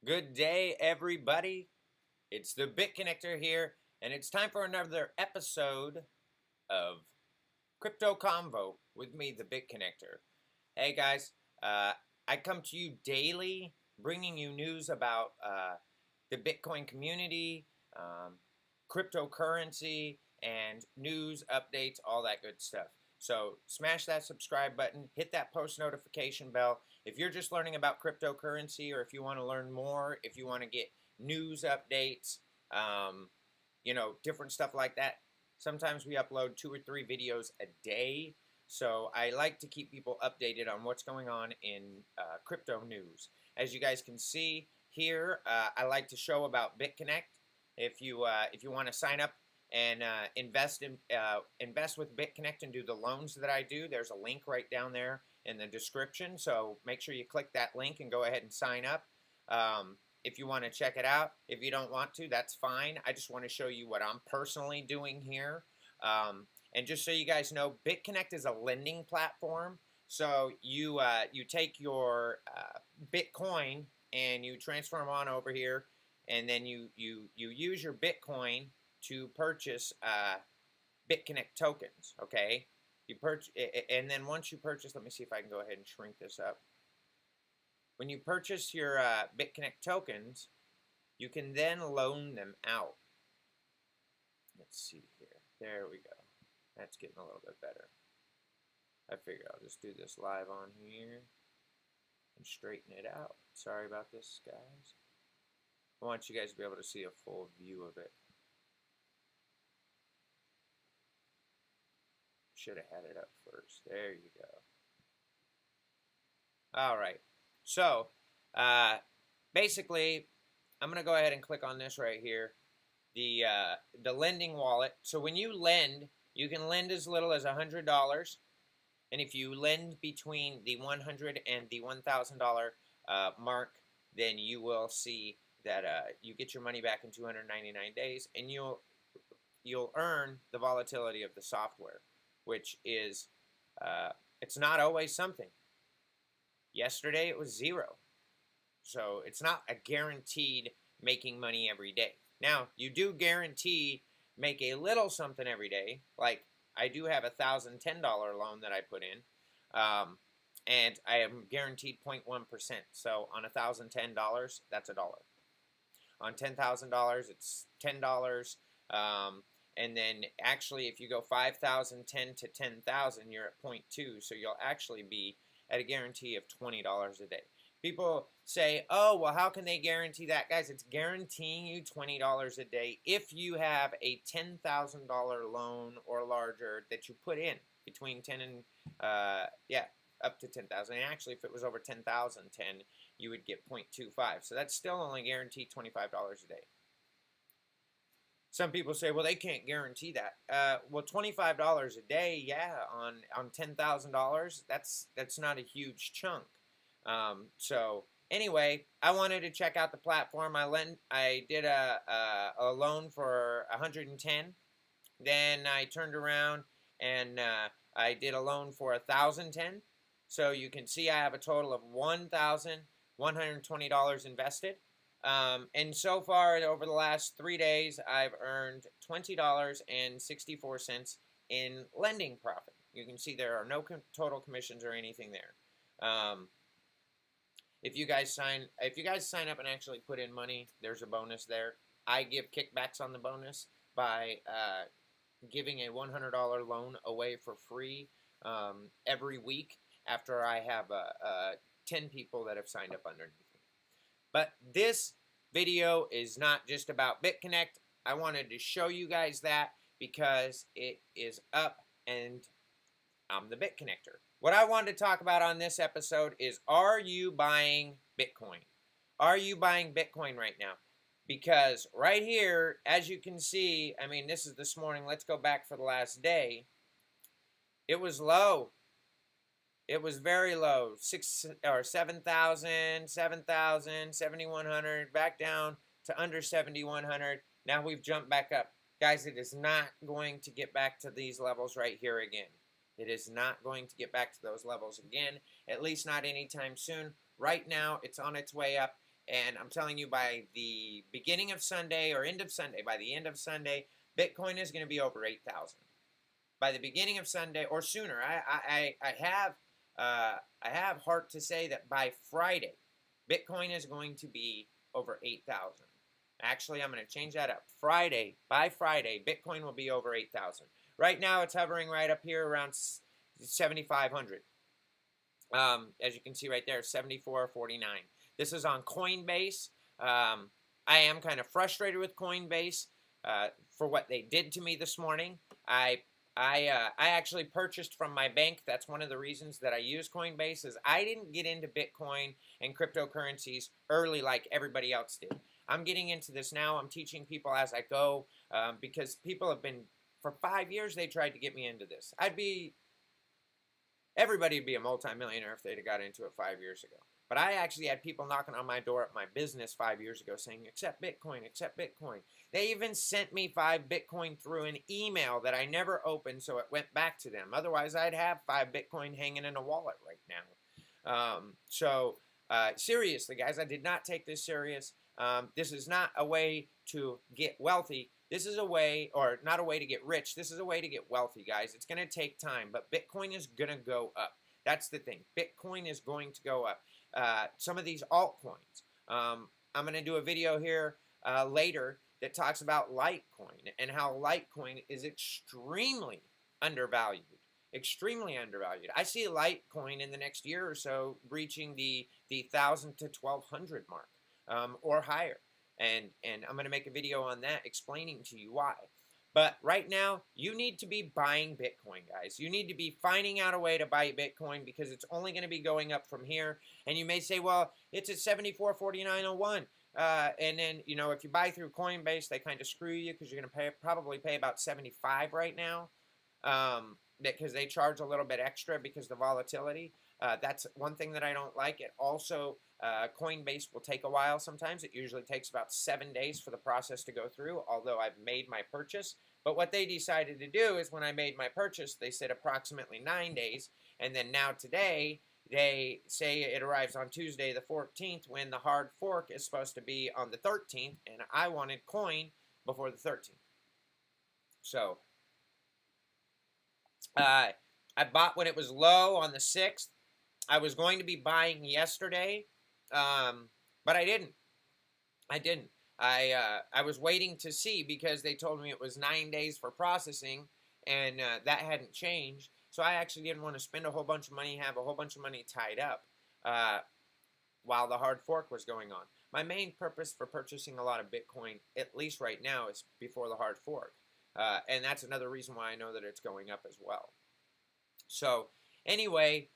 Good day, everybody. It's the BitConnector here, and it's time for another episode of Crypto Convo with me, the BitConnector. Hey, guys, I come to you daily bringing you news about the Bitcoin community, cryptocurrency, and news, updates, all that good stuff. So smash that subscribe button, hit that post notification bell. If you're just learning about cryptocurrency, or if you want to learn more, if you want to get news updates, different stuff like that. Sometimes we upload 2 or 3 videos a day. So I like to keep people updated on what's going on in crypto news. As you guys can see here, I like to show about BitConnect. If you want to sign up and invest with BitConnect and do the loans that I do, there's a link right down there in the description. So make sure you click that link and go ahead and sign up. If you want to check it out. If you don't want to, that's fine. I just want to show you what I'm personally doing here. And just so you guys know, BitConnect is a lending platform. So you take your Bitcoin and you transfer them on over here, and then you use your Bitcoin to purchase BitConnect tokens. Okay, and then once you purchase, let me see if I can go ahead and shrink this up. When you purchase your BitConnect tokens, you can then loan them out. Let's see here. There we go. That's getting a little bit better. I figure I'll just do this live on here and straighten it out. Sorry about this, guys. I want you guys to be able to see a full view of it. Should have had it up first. There you go. All right. So, basically, I'm going to go ahead and click on this right here, the lending wallet. So when you lend, you can lend as little as $100, and if you lend between the $100 and the $1,000 mark, then you will see that you get your money back in 299 days, and you'll earn the volatility of the software, which is it's not always something. Yesterday it was 0. So it's not a guaranteed making money every day. Now, you do guarantee make a little something every day. Like, I do have a $1,010 loan that I put in, and I am guaranteed 0.1%. So on $1,010, that's $1. On $10,000, it's $10. And then actually, if you go 5,010 to 10,000, you're at 0.2. So you'll actually be at a guarantee of $20 a day. People say, oh, well, how can they guarantee that? Guys, it's guaranteeing you $20 a day if you have a $10,000 loan or larger that you put in between 10 and, up to 10,000. And actually, if it was over 10,010, you would get 0.25. So that's still only guaranteed $25 a day. Some people say, well, they can't guarantee that. Well, $25 a day, yeah, on $10,000, that's not a huge chunk. So anyway, I wanted to check out the platform. I did a loan for 110. Then I turned around and I did a loan for 1,010. So you can see I have a total of $1,120 invested. And so far, over the last 3 days, I've earned $20.64 in lending profit. You can see there are no total commissions or anything there. If you guys sign up and actually put in money, there's a bonus there. I give kickbacks on the bonus by giving a $100 loan away for free every week after I have 10 people that have signed up underneath me. But this video is not just about BitConnect. I wanted to show you guys that because it is up and I'm the BitConnector. What I wanted to talk about on this episode is, are you buying Bitcoin? Are you buying Bitcoin right now? Because right here, as you can see, I mean, this is this morning. Let's go back for the last day. It was low. It was very low, 7,000, 7,100, back down to under 7,100. Now we've jumped back up. Guys, it is not going to get back to these levels right here again. It is not going to get back to those levels again, at least not anytime soon. Right now, it's on its way up, And I'm telling you, by the beginning of Sunday or end of Sunday, by the end of Sunday, Bitcoin is going to be over 8,000. By the beginning of Sunday or sooner, I have heart to say that by Friday, Bitcoin is going to be over 8,000. Actually, I'm going to change that up. By Friday, Bitcoin will be over 8,000. Right now, it's hovering right up here around 7,500. As you can see right there, 74.49. This is on Coinbase. I am kind of frustrated with Coinbase for what they did to me this morning. I actually purchased from my bank. That's one of the reasons that I use Coinbase is I didn't get into Bitcoin and cryptocurrencies early like everybody else did. I'm getting into this now. I'm teaching people as I go because people have been, for 5 years, they tried to get me into this. Everybody would be a multimillionaire if they'd have got into it 5 years ago. But I actually had people knocking on my door at my business 5 years ago saying, accept Bitcoin, accept Bitcoin. They even sent me 5 Bitcoin through an email that I never opened, so it went back to them. Otherwise, I'd have 5 Bitcoin hanging in a wallet right now. Seriously, guys, I did not take this serious. This is not a way to get wealthy. This is a way, or not a way to get rich. This is a way to get wealthy, guys. It's going to take time, but Bitcoin is going to go up. That's the thing. Bitcoin is going to go up. Some of these altcoins. I'm going to do a video here later that talks about Litecoin and how Litecoin is extremely undervalued. Extremely undervalued. I see Litecoin in the next year or so reaching the 1,000 to 1,200 mark or higher. And I'm going to make a video on that explaining to you why. But right now, you need to be buying Bitcoin, guys. You need to be finding out a way to buy Bitcoin because it's only going to be going up from here. And you may say, well, it's at 74.4901. And then, you know, if you buy through Coinbase, they kind of screw you because you're going to probably pay about 75 right now because they charge a little bit extra because of the volatility. That's one thing that I don't like. It also, Coinbase will take a while sometimes. It usually takes about 7 days for the process to go through, although I've made my purchase. But what they decided to do is when I made my purchase, they said approximately 9 days. And then now today, they say it arrives on Tuesday the 14th when the hard fork is supposed to be on the 13th. And I wanted coin before the 13th. So, I bought when it was low on the 6th. I was going to be buying yesterday, but I didn't. I was waiting to see because they told me it was 9 days for processing, and that hadn't changed. So I actually didn't want to spend a whole bunch of money, have a whole bunch of money tied up while the hard fork was going on. My main purpose for purchasing a lot of Bitcoin, at least right now, is before the hard fork. And that's another reason why I know that it's going up as well. So anyway,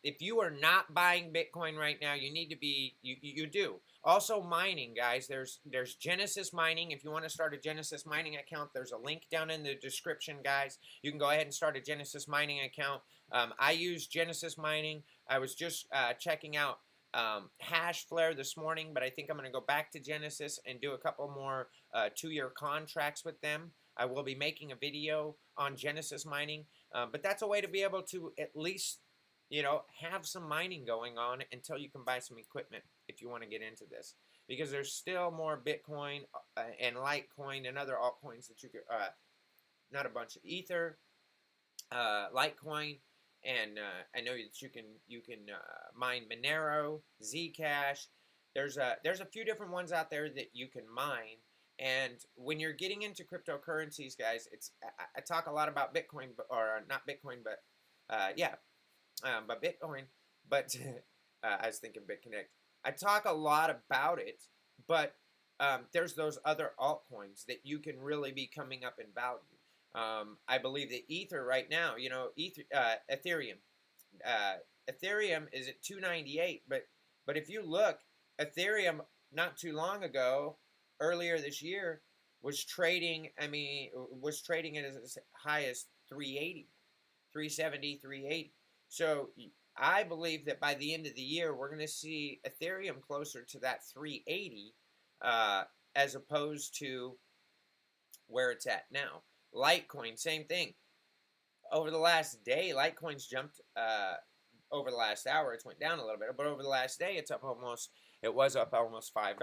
if you are not buying Bitcoin right now, you need to be, you do. Also mining, guys, there's Genesis Mining. If you want to start a Genesis Mining account, there's a link down in the description, guys. You can go ahead and start a Genesis Mining account. I use Genesis Mining. I was just checking out Hashflare this morning, but I think I'm going to go back to Genesis and do a couple more 2-year contracts with them. I will be making a video on Genesis Mining, but that's a way to be able to at least, you know, have some mining going on until you can buy some equipment if you want to get into this. Because there's still more Bitcoin and Litecoin and other altcoins that you could, not a bunch of Ether, Litecoin, and I know that you can mine Monero, Zcash. There's a few different ones out there that you can mine. And when you're getting into cryptocurrencies, guys, I talk a lot about Bitcoin, or not Bitcoin, but but Bitcoin. But I was thinking BitConnect. I talk a lot about it, but there's those other altcoins that you can really be coming up in value. I believe that Ether right now, you know, Ethereum. Ethereum is at 298, but if you look, Ethereum not too long ago, earlier this year, was trading it as high as 380, 370, 380. So I believe that by the end of the year, we're going to see Ethereum closer to that 380 as opposed to where it's at now. Litecoin, same thing. Over the last day, Litecoin's jumped. Over the last hour, it's went down a little bit, but over the last day, it's up almost it was up almost $5.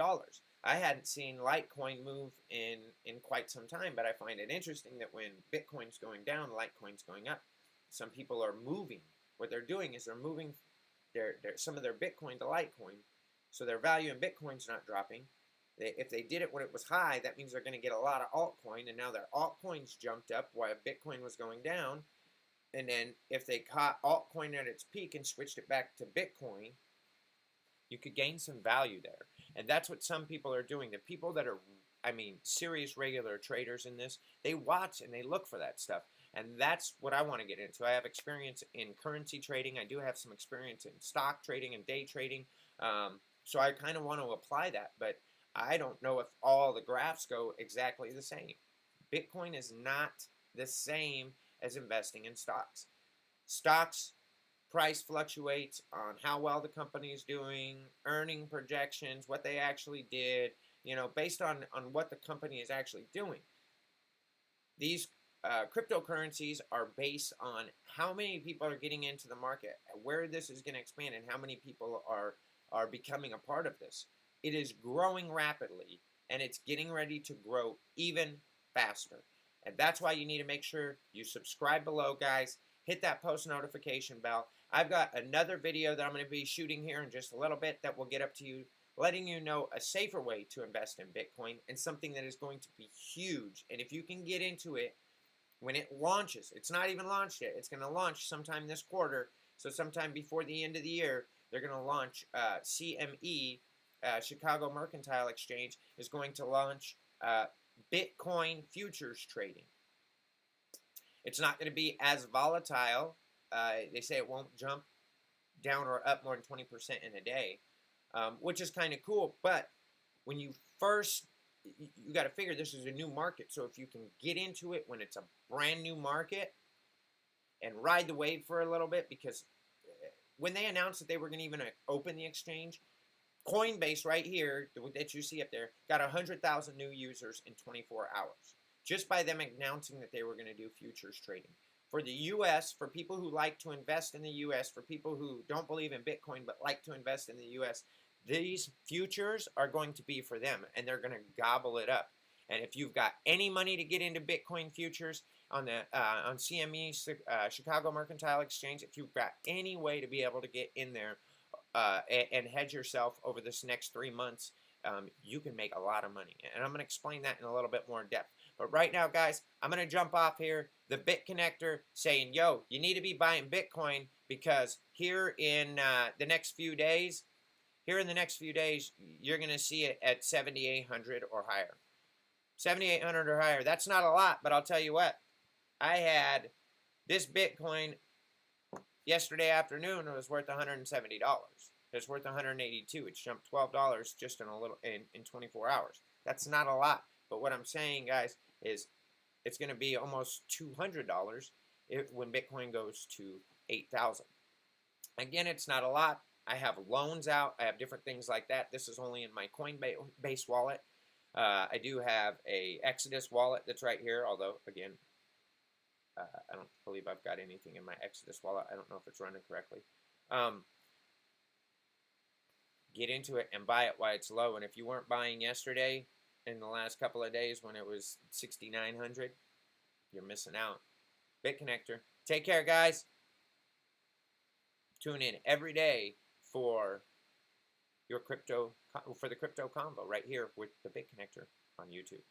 I hadn't seen Litecoin move in quite some time, but I find it interesting that when Bitcoin's going down, Litecoin's going up. Some people are moving. What they're doing is they're moving some of their Bitcoin to Litecoin, so their value in Bitcoin's not dropping. If they did it when it was high, that means they're going to get a lot of altcoin, and now their altcoins jumped up while Bitcoin was going down. And then if they caught altcoin at its peak and switched it back to Bitcoin, you could gain some value there. And that's what some people are doing. The people that are, I mean, serious regular traders in this, they watch and they look for that stuff. And that's what I want to get into. I have experience in currency trading. I do have some experience in stock trading and day trading. So I kind of want to apply that. But I don't know if all the graphs go exactly the same. Bitcoin is not the same as investing in stocks. Stocks price fluctuates on how well the company is doing, earning projections, what they actually did, based on what the company is actually doing. These cryptocurrencies are based on how many people are getting into the market, where this is going to expand, and how many people are becoming a part of this. It is growing rapidly, and it's getting ready to grow even faster. And that's why you need to make sure you subscribe below, guys. Hit that post notification bell. I've got another video that I'm going to be shooting here in just a little bit that will get up to you, letting you know a safer way to invest in Bitcoin and something that is going to be huge. And if you can get into it when it launches, it's not even launched yet. It's going to launch sometime this quarter. So sometime before the end of the year, they're going to launch CME, Chicago Mercantile Exchange, is going to launch Bitcoin futures trading. It's not going to be as volatile. They say it won't jump down or up more than 20% in a day, which is kind of cool. But when you got to figure this is a new market. So if you can get into it when it's a brand new market and ride the wave for a little bit, because when they announced that they were going to even open the exchange, Coinbase right here that you see up there got 100,000 new users in 24 hours just by them announcing that they were going to do futures trading. For the U.S., for people who like to invest in the U.S., for people who don't believe in Bitcoin but like to invest in the U.S., these futures are going to be for them, and they're going to gobble it up. And if you've got any money to get into Bitcoin futures on CME, Chicago Mercantile Exchange, if you've got any way to be able to get in there and hedge yourself over this next 3 months, you can make a lot of money. And I'm going to explain that in a little bit more depth. But right now, guys, I'm going to jump off here. The BitConnector saying, yo, you need to be buying Bitcoin because here in the next few days, you're going to see it at 7,800 or higher. 7,800 or higher. That's not a lot, but I'll tell you what. I had this Bitcoin yesterday afternoon. It was worth $170. It's worth $182. It's jumped $12 just in 24 hours. That's not a lot. But what I'm saying, guys, is it's going to be almost $200 when Bitcoin goes to 8,000. Again, it's not a lot. I have loans out. I have different things like that. This is only in my Coinbase wallet. I do have a Exodus wallet that's right here, although, again, I don't believe I've got anything in my Exodus wallet. I don't know if it's running correctly. Get into it and buy it while it's low. And if you weren't buying yesterday, in the last couple of days when it was 6,900, you're missing out. BitConnector. Take care, guys. Tune in every day for the crypto convo right here with the BitConnector on YouTube.